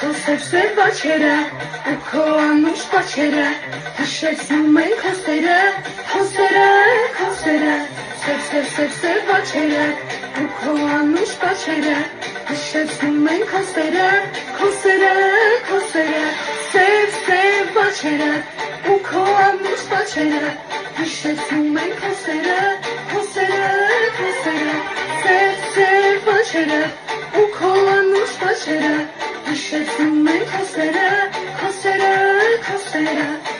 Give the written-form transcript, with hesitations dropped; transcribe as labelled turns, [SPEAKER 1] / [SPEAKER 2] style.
[SPEAKER 1] քո սև աչքերը, ու քո անուշ պաչերը, հիշեցնում են քո սերը, քո սերը, քո սերը, սև աչքերը, ու քո անուշ պաչերը, հիշեցնում են քո սերը, քո սերը, քո սերը, սև աչքերը, ու քո անուշ պաչերը, հիշեցնում են քո սերը, քո սերը, քո սերը, սև աչքերը, ու քո անուշ պաչերը, հիշեցնում են քո սերը, քո սերը, քո սերը